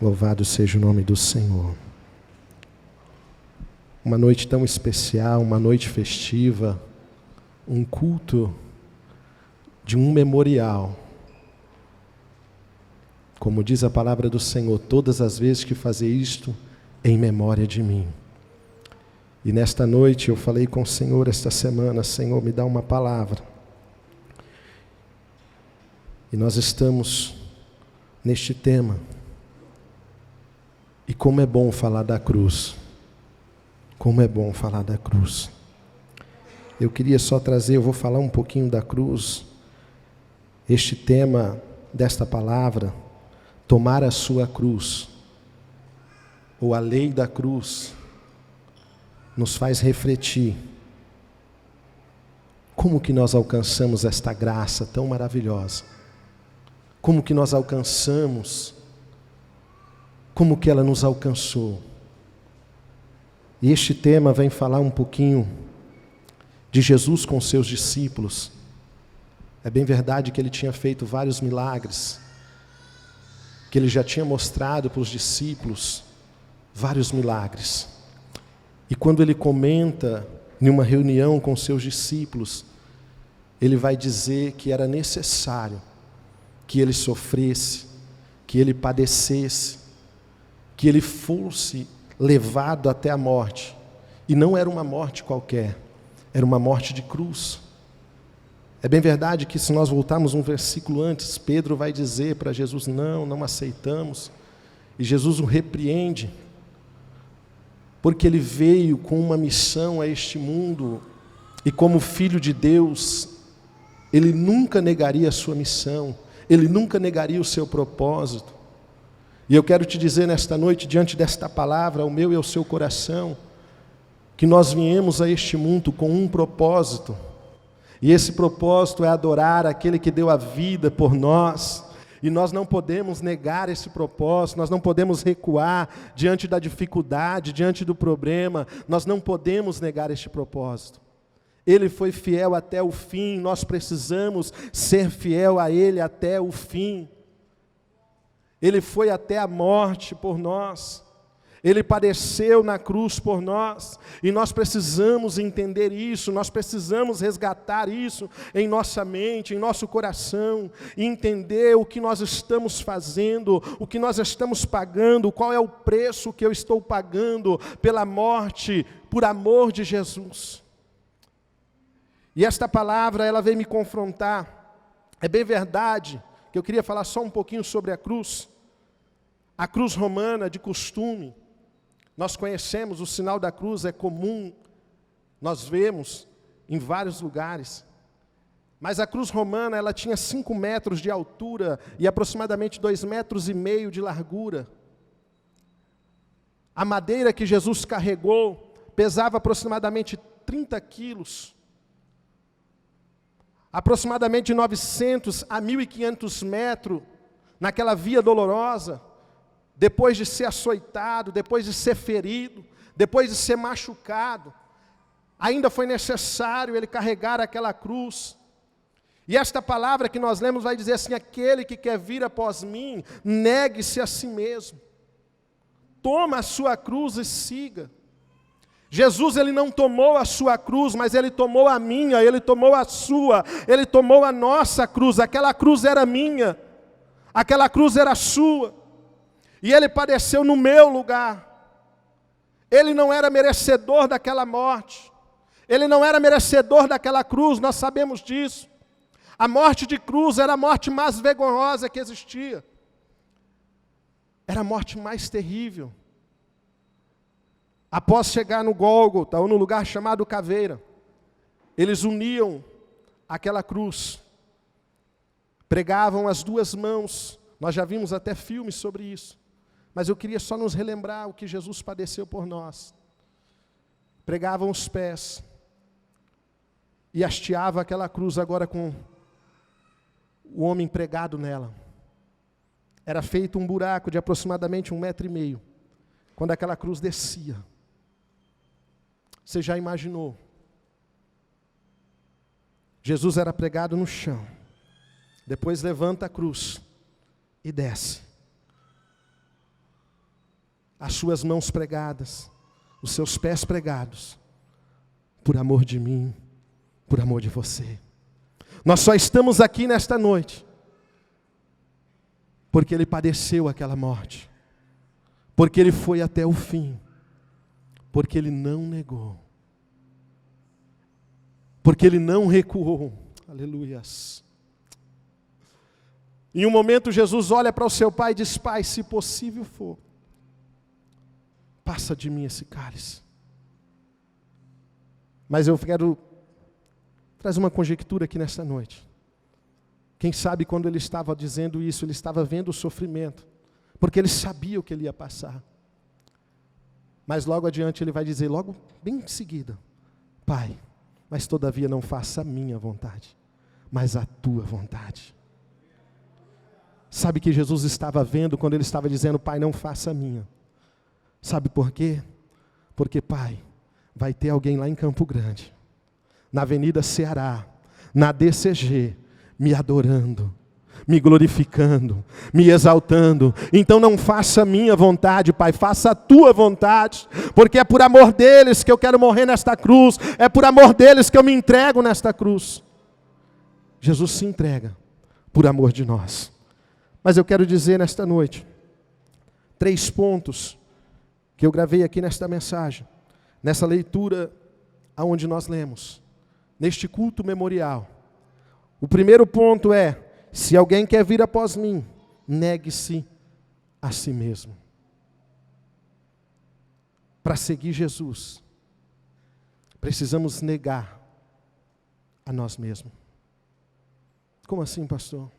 Louvado seja o nome do Senhor. Uma noite tão especial, uma noite festiva, um culto de um memorial. Como diz a palavra do Senhor, todas as vezes que fazer isto, em memória de mim. E nesta noite eu falei com o Senhor esta semana: Senhor, me dá uma palavra. E nós estamos neste tema. E como é bom falar da cruz. Como é bom falar da cruz. Eu queria só trazer, eu vou falar um pouquinho da cruz. Este tema desta palavra, tomar a sua cruz, ou a lei da cruz, nos faz refletir. Como que nós alcançamos esta graça tão maravilhosa? Como que nós alcançamos? Como que ela nos alcançou? E este tema vem falar um pouquinho de Jesus com seus discípulos. É bem verdade que ele tinha feito vários milagres, que ele já tinha mostrado para os discípulos vários milagres. E quando ele comenta em uma reunião com seus discípulos, ele vai dizer que era necessário que ele sofresse, que ele padecesse, que ele fosse levado até a morte. E não era uma morte qualquer, era uma morte de cruz. É bem verdade que, se nós voltarmos um versículo antes, Pedro vai dizer para Jesus: não aceitamos. E Jesus o repreende, porque ele veio com uma missão a este mundo, e como filho de Deus, ele nunca negaria a sua missão, ele nunca negaria o seu propósito. E eu quero te dizer nesta noite, diante desta palavra, ao meu e ao seu coração, que nós viemos a este mundo com um propósito, e esse propósito é adorar aquele que deu a vida por nós, e nós não podemos negar esse propósito, nós não podemos recuar diante da dificuldade, diante do problema, nós não podemos negar este propósito. Ele foi fiel até o fim, nós precisamos ser fiel a Ele até o fim. Ele foi até a morte por nós, Ele padeceu na cruz por nós, e nós precisamos entender isso, nós precisamos resgatar isso em nossa mente, em nosso coração, e entender o que nós estamos fazendo, o que nós estamos pagando, qual é o preço que eu estou pagando pela morte, por amor de Jesus. E esta palavra, ela veio me confrontar. É bem verdade que eu queria falar só um pouquinho sobre a cruz. A cruz romana, de costume, nós conhecemos, o sinal da cruz é comum, nós vemos em vários lugares. Mas a cruz romana, ela tinha 5 metros de altura e aproximadamente 2,5 metros de largura. A madeira que Jesus carregou pesava aproximadamente 30 quilos. Aproximadamente 900 a 1.500 metros, naquela via dolorosa, depois de ser açoitado, depois de ser ferido, depois de ser machucado, ainda foi necessário ele carregar aquela cruz. E esta palavra que nós lemos vai dizer assim: aquele que quer vir após mim, negue-se a si mesmo, toma a sua cruz e siga. Jesus, ele não tomou a sua cruz, mas ele tomou a minha, ele tomou a sua, ele tomou a nossa cruz. Aquela cruz era minha, aquela cruz era sua, e ele padeceu no meu lugar. Ele não era merecedor daquela morte, ele não era merecedor daquela cruz, nós sabemos disso. A morte de cruz era a morte mais vergonhosa que existia, era a morte mais terrível. Após chegar no Gólgota, ou no lugar chamado Caveira, eles uniam aquela cruz, pregavam as 2 mãos, nós já vimos até filmes sobre isso, mas eu queria só nos relembrar o que Jesus padeceu por nós. Pregavam os pés, e hasteava aquela cruz agora com o homem pregado nela. Era feito um buraco de aproximadamente 1,5 metro, quando aquela cruz descia. Você já imaginou? Jesus era pregado no chão, depois levanta a cruz e desce. as suas mãos pregadas, os seus pés pregados, por amor de mim, por amor de você. Nós só estamos aqui nesta noite porque Ele padeceu aquela morte, porque Ele foi até o fim, porque Ele não negou, porque Ele não recuou. Aleluias. Em um momento Jesus olha para o seu pai e diz: Pai, se possível for, passa de mim esse cálice. Mas eu quero trazer uma conjectura aqui nesta noite. Quem sabe quando ele estava dizendo isso, ele estava vendo o sofrimento, porque ele sabia o que ele ia passar. Mas logo adiante ele vai dizer, logo bem em seguida: Pai, mas todavia não faça a minha vontade, mas a tua vontade. Sabe que Jesus estava vendo quando ele estava dizendo: Pai, não faça a minha. Sabe por quê? Porque, Pai, vai ter alguém lá em Campo Grande, na Avenida Ceará, na DCG, me adorando, me glorificando, me exaltando. Então não faça a minha vontade, Pai, faça a tua vontade, porque é por amor deles que eu quero morrer nesta cruz, é por amor deles que eu me entrego nesta cruz. Jesus se entrega por amor de nós. Mas eu quero dizer nesta noite 3 pontos que eu gravei aqui nesta mensagem, nessa leitura aonde nós lemos, neste culto memorial. O primeiro ponto é: se alguém quer vir após mim, negue-se a si mesmo. Para seguir Jesus, precisamos negar a nós mesmos. Como assim, pastor?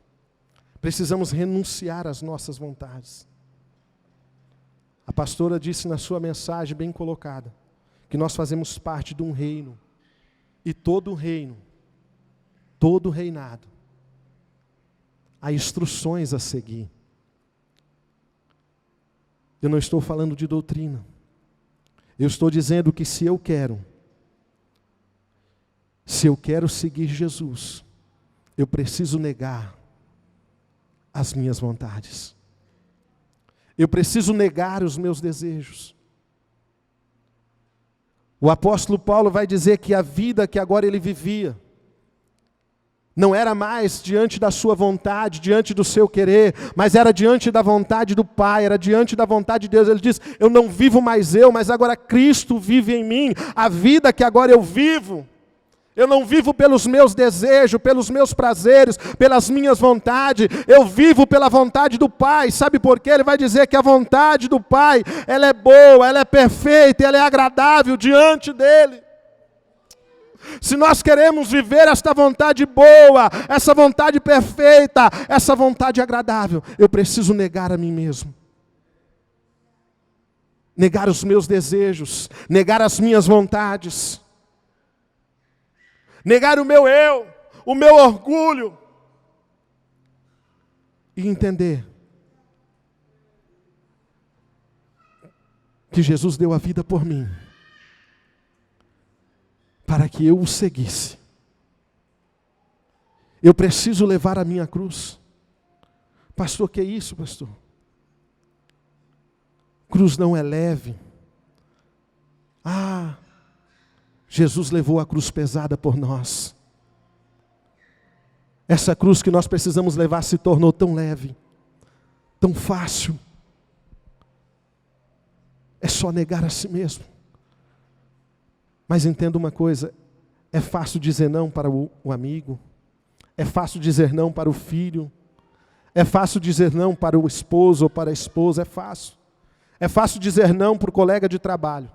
Precisamos renunciar às nossas vontades. A pastora disse na sua mensagem bem colocada, que nós fazemos parte de um reino, e todo reino, todo reinado, há instruções a seguir. Eu não estou falando de doutrina, eu estou dizendo que se eu quero seguir Jesus, eu preciso negar as minhas vontades. Eu preciso negar os meus desejos. O apóstolo Paulo vai dizer que a vida que agora ele vivia não era mais diante da sua vontade, diante do seu querer, mas era diante da vontade do Pai, era diante da vontade de Deus. Ele diz: eu não vivo mais eu, mas agora Cristo vive em mim. A vida que agora eu vivo, eu não vivo pelos meus desejos, pelos meus prazeres, pelas minhas vontades, eu vivo pela vontade do Pai. Sabe por quê? Ele vai dizer que a vontade do Pai, ela é boa, ela é perfeita, ela é agradável diante dEle. Se nós queremos viver esta vontade boa, essa vontade perfeita, essa vontade agradável, eu preciso negar a mim mesmo. Negar os meus desejos, negar as minhas vontades. Negar o meu eu, o meu orgulho. E entender que Jesus deu a vida por mim, para que eu o seguisse. Eu preciso levar a minha cruz. Pastor, que é isso, pastor? Cruz não é leve. Jesus levou a cruz pesada por nós. Essa cruz que nós precisamos levar se tornou tão leve, tão fácil. É só negar a si mesmo. Mas entenda uma coisa, é fácil dizer não para o amigo, é fácil dizer não para o filho, é fácil dizer não para o esposo ou para a esposa, é fácil. É fácil dizer não para o colega de trabalho.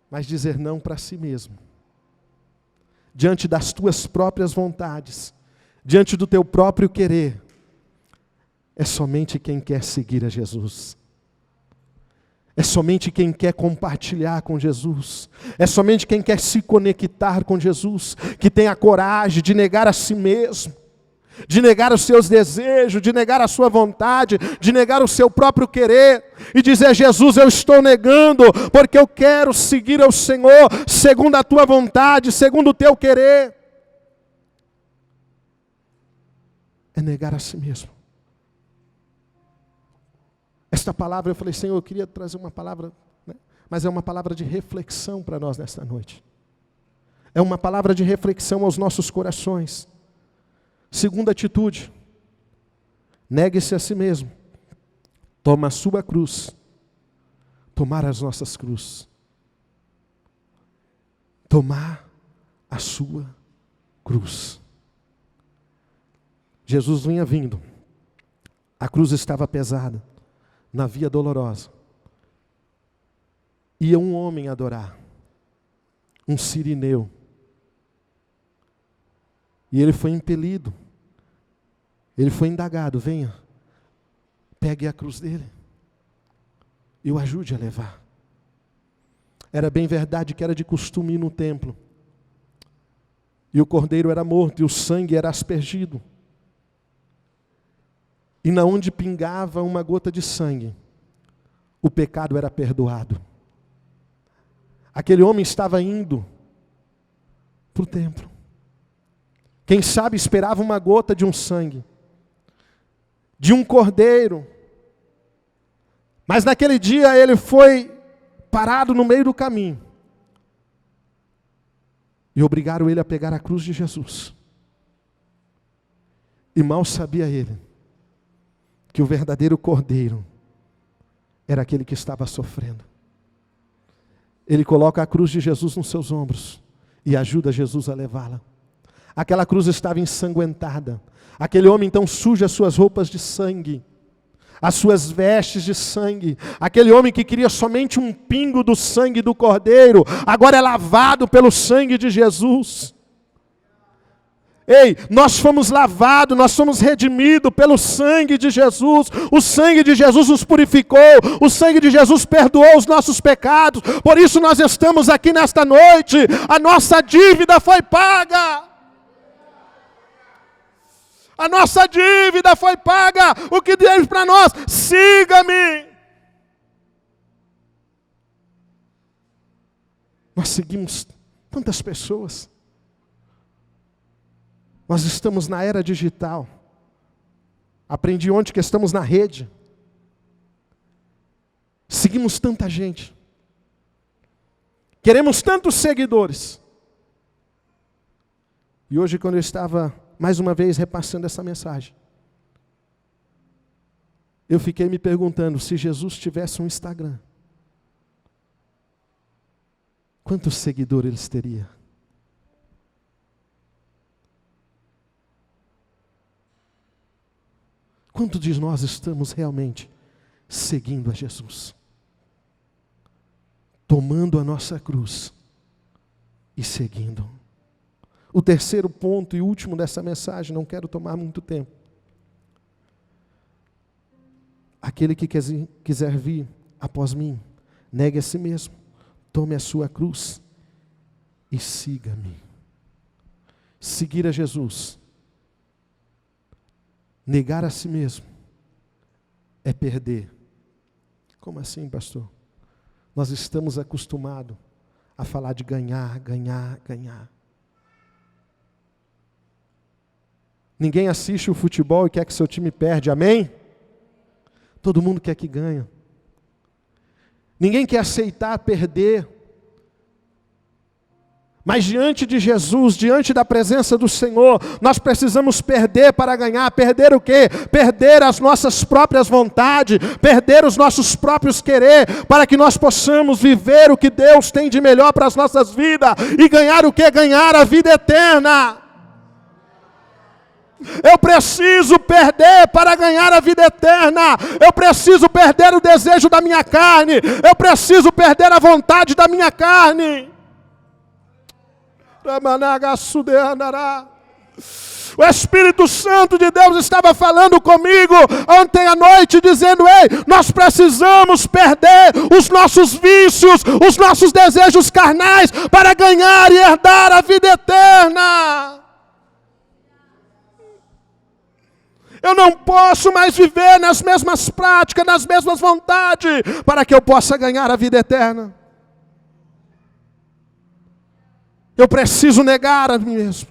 Mas dizer não para si mesmo, diante das tuas próprias vontades, diante do teu próprio querer, é somente quem quer seguir a Jesus. É somente quem quer compartilhar com Jesus. É somente quem quer se conectar com Jesus, que tem a coragem de negar a si mesmo, de negar os seus desejos, de negar a sua vontade, de negar o seu próprio querer, e dizer: Jesus, eu estou negando, porque eu quero seguir ao Senhor, segundo a tua vontade, segundo o teu querer. É negar a si mesmo. esta palavra, eu falei, Senhor, eu queria trazer uma palavra, né? Mas é uma palavra de reflexão para nós nesta noite. É uma palavra de reflexão aos nossos corações. Segunda atitude, negue-se a si mesmo, toma a sua cruz, tomar as nossas cruzes. Tomar a sua cruz. Jesus vinha vindo, a cruz estava pesada, na via dolorosa. Ia um homem adorar, um sirineu. E ele foi impelido, ele foi indagado, venha, pegue a cruz dele, e o ajude a levar. Era bem verdade que era de costume ir no templo, e o cordeiro era morto, e o sangue era aspergido. E na onde pingava uma gota de sangue, o pecado era perdoado. Aquele homem estava indo para o templo. Quem sabe esperava uma gota de um sangue, de um cordeiro. Mas naquele dia ele foi parado no meio do caminho. E obrigaram ele a pegar a cruz de Jesus. E mal sabia ele que o verdadeiro cordeiro era aquele que estava sofrendo. Ele coloca a cruz de Jesus nos seus ombros e ajuda Jesus a levá-la. Aquela cruz estava ensanguentada. Aquele homem então suja as suas roupas de sangue, as suas vestes de sangue. Aquele homem que queria somente um pingo do sangue do cordeiro, agora é lavado pelo sangue de Jesus. Ei, nós fomos lavados, nós somos redimidos pelo sangue de Jesus. O sangue de Jesus nos purificou, o sangue de Jesus perdoou os nossos pecados. Por isso nós estamos aqui nesta noite. A nossa dívida foi paga. A nossa dívida foi paga. O que Deus para nós? Siga-me. Nós seguimos tantas pessoas. Nós estamos na era digital. Aprendi ontem que estamos na rede. Seguimos tanta gente. Queremos tantos seguidores. E hoje, quando eu estava mais uma vez repassando essa mensagem, eu fiquei me perguntando, se Jesus tivesse um Instagram, quantos seguidores ele teria? Quantos de nós estamos realmente seguindo a Jesus? Tomando a nossa cruz e seguindo. O terceiro ponto e último dessa mensagem, não quero tomar muito tempo. Aquele que quiser vir após mim, negue a si mesmo, tome a sua cruz e siga-me. Seguir a Jesus, negar a si mesmo, é perder. Como assim, pastor? Nós estamos acostumados a falar de ganhar, ganhar, ganhar. Ninguém assiste o futebol e quer que seu time perde, amém? Todo mundo quer que ganhe. Ninguém quer aceitar perder. Mas diante de Jesus, diante da presença do Senhor, nós precisamos perder para ganhar. Perder o quê? Perder as nossas próprias vontades, perder os nossos próprios querer, para que nós possamos viver o que Deus tem de melhor para as nossas vidas. E ganhar o quê? Ganhar a vida eterna. Eu preciso perder para ganhar a vida eterna. Eu preciso perder o desejo da minha carne. Eu preciso perder a vontade da minha carne. O Espírito Santo de Deus estava falando comigo ontem à noite, dizendo, ei, nós precisamos perder os nossos vícios, os nossos desejos carnais, para ganhar e herdar a vida eterna. Eu não posso mais viver nas mesmas práticas, nas mesmas vontades, para que eu possa ganhar a vida eterna. Eu preciso negar a mim mesmo.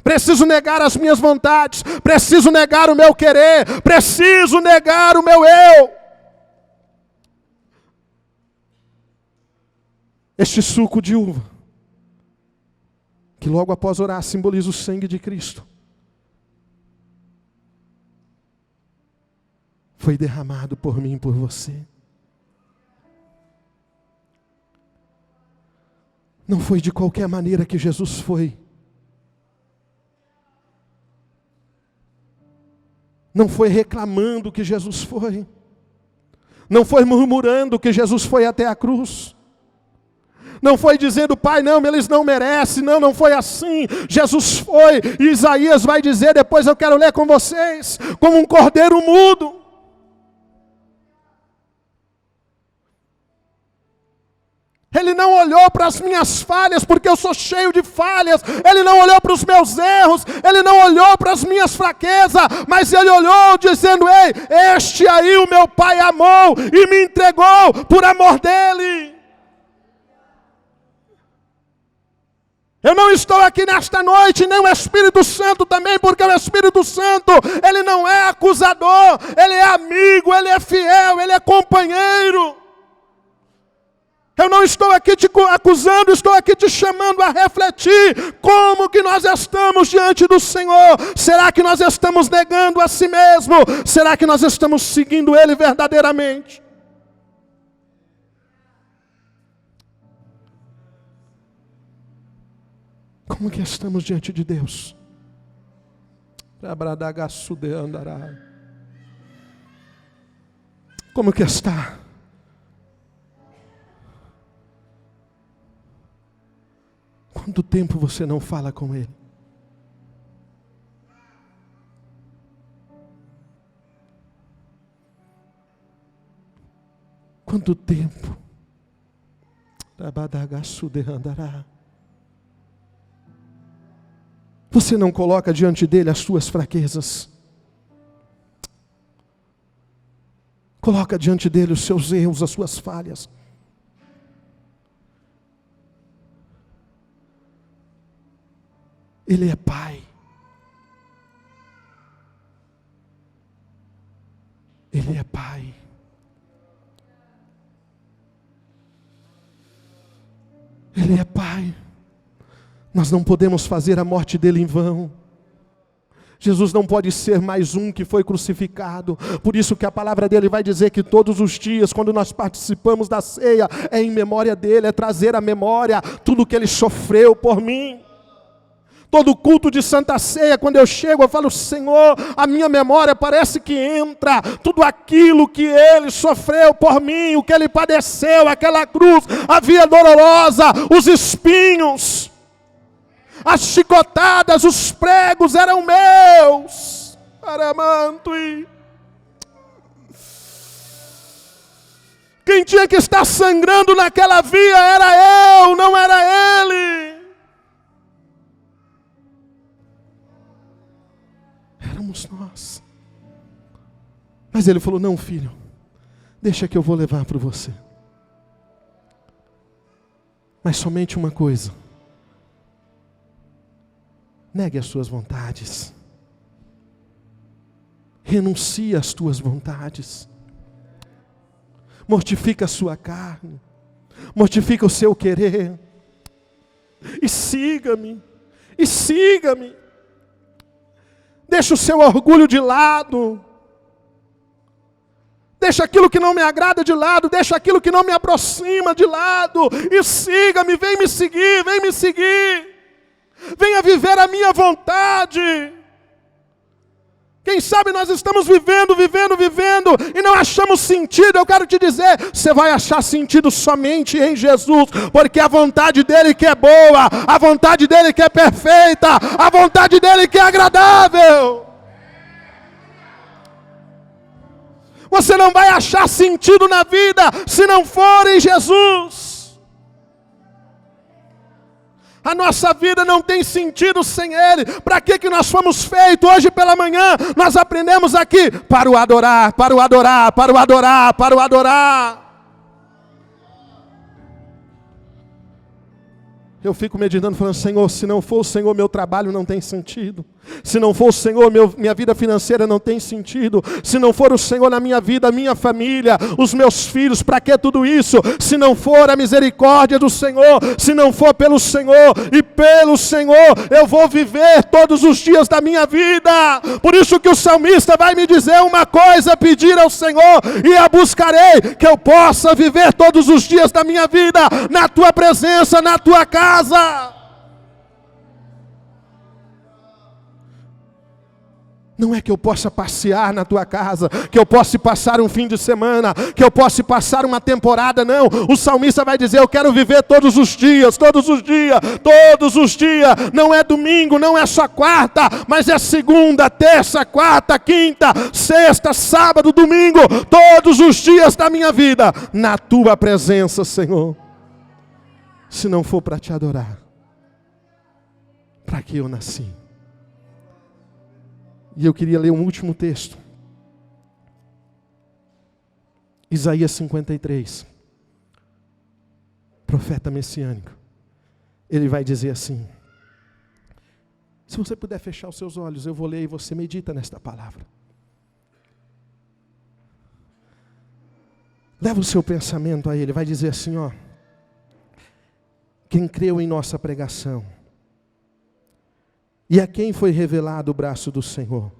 Preciso negar as minhas vontades. Preciso negar o meu querer. Preciso negar o meu eu. Este suco de uva, que logo após orar simboliza o sangue de Cristo, foi derramado por mim e por você. Não foi de qualquer maneira que Jesus foi. Não foi reclamando que Jesus foi. Não foi murmurando que Jesus foi até a cruz. Não foi dizendo, Pai, não, eles não merecem. Não foi assim. Jesus foi. E Isaías vai dizer, depois eu quero ler com vocês, como um cordeiro mudo. Ele não olhou para as minhas falhas, porque eu sou cheio de falhas. Ele não olhou para os meus erros. Ele não olhou para as minhas fraquezas. Mas Ele olhou dizendo, ei, este aí o meu Pai amou e me entregou por amor dEle. Eu não estou aqui nesta noite, nem o Espírito Santo também, porque o Espírito Santo, Ele não é acusador. Ele é amigo, Ele é fiel, Ele é companheiro. Eu não estou aqui te acusando, estou aqui te chamando a refletir como que nós estamos diante do Senhor. Será que nós estamos negando a si mesmo? Será que nós estamos seguindo Ele verdadeiramente? Como que estamos diante de Deus? Como que está? Quanto tempo você não fala com Ele? Quanto tempo? Você não coloca diante dele as suas fraquezas. Coloca diante dele os seus erros, as suas falhas. Ele é Pai. Ele é Pai. Ele é Pai. Nós não podemos fazer a morte dele em vão. Jesus não pode ser mais um que foi crucificado. Por isso que a palavra dele vai dizer que todos os dias, quando nós participamos da ceia, é em memória dele, é trazer à memória tudo que ele sofreu por mim. Todo culto de Santa Ceia, quando eu chego, eu falo, Senhor, a minha memória parece que entra tudo aquilo que Ele sofreu por mim, o que Ele padeceu, aquela cruz, a via dolorosa, os espinhos, as chicotadas, os pregos eram meus. Aramantui. Quem tinha que estar sangrando naquela via era eu, não era Ele. Éramos nós. Mas Ele falou, não, filho, deixa que eu vou levar para você. Mas somente uma coisa. Negue as suas vontades. Renuncie às tuas vontades. Mortifica a sua carne. Mortifica o seu querer. E siga-me. E siga-me. Deixa o seu orgulho de lado. Deixa aquilo que não me agrada de lado. Deixa aquilo que não me aproxima de lado. E siga-me, vem me seguir, vem me seguir. Venha viver a minha vontade. Quem sabe nós estamos vivendo e não achamos sentido. Eu quero te dizer, você vai achar sentido somente em Jesus, porque a vontade dEle que é boa, a vontade dEle que é perfeita, a vontade dEle que é agradável. Você não vai achar sentido na vida se não for em Jesus. A nossa vida não tem sentido sem Ele. Para que nós fomos feitos? Hoje pela manhã nós aprendemos aqui para o adorar, para o adorar, para o adorar, para o adorar. Eu fico meditando falando, Senhor, se não for o Senhor, meu trabalho não tem sentido. Se não for o Senhor, minha vida financeira não tem sentido. Se não for o Senhor na minha vida, a minha família, os meus filhos, para que tudo isso? Se não for a misericórdia do Senhor, se não for pelo Senhor e pelo Senhor, eu vou viver todos os dias da minha vida. Por isso que o salmista vai me dizer uma coisa: pedir ao Senhor e a buscarei, que eu possa viver todos os dias da minha vida na tua presença, na tua casa. Não é que eu possa passear na tua casa, que eu possa passar um fim de semana, que eu possa passar uma temporada, não. O salmista vai dizer: eu quero viver todos os dias, todos os dias, todos os dias. Não é domingo, não é só quarta, mas é segunda, terça, quarta, quinta, sexta, sábado, domingo, todos os dias da minha vida, na tua presença, Senhor. Se não for para te adorar, para que eu nasci? E eu queria ler um último texto. Isaías 53. Profeta messiânico. Ele vai dizer assim. Se você puder fechar os seus olhos, eu vou ler e você medita nesta palavra. Leva o seu pensamento a ele. Vai dizer assim, ó. Quem creu em nossa pregação, e a quem foi revelado o braço do Senhor?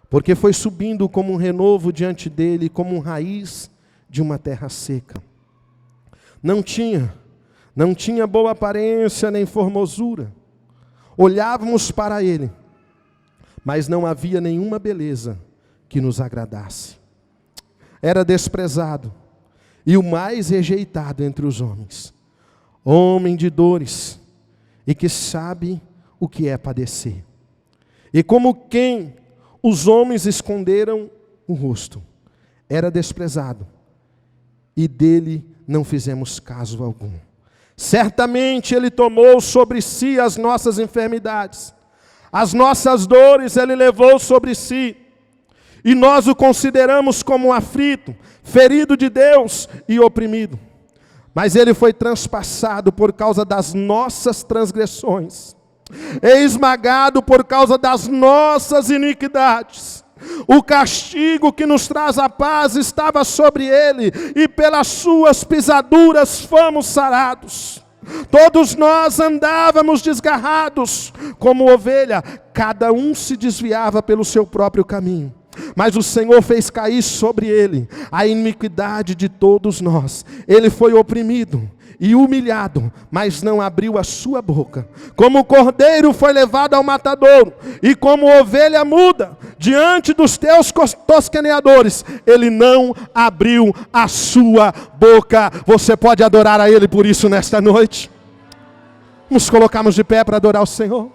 Porque foi subindo como um renovo diante dele, como um raiz de uma terra seca. Não tinha boa aparência nem formosura. Olhávamos para ele, mas não havia nenhuma beleza que nos agradasse. Era desprezado e o mais rejeitado entre os homens. Homem de dores e que sabe o que é padecer. E como quem os homens esconderam o rosto, era desprezado, e dele não fizemos caso algum. Certamente ele tomou sobre si as nossas enfermidades, as nossas dores ele levou sobre si, e nós o consideramos como aflito, ferido de Deus e oprimido. Mas ele foi transpassado por causa das nossas transgressões, esmagado por causa das nossas iniquidades. O castigo que nos traz a paz estava sobre ele, e pelas suas pisaduras fomos sarados. Todos nós andávamos desgarrados como ovelha, cada um se desviava pelo seu próprio caminho. Mas o Senhor fez cair sobre ele a iniquidade de todos nós. Ele foi oprimido e humilhado, mas não abriu a sua boca. Como o cordeiro foi levado ao matadouro, e como ovelha muda diante dos teus tosqueneadores, ele não abriu a sua boca. Você pode adorar a ele por isso nesta noite? Nos colocamos de pé para adorar o Senhor.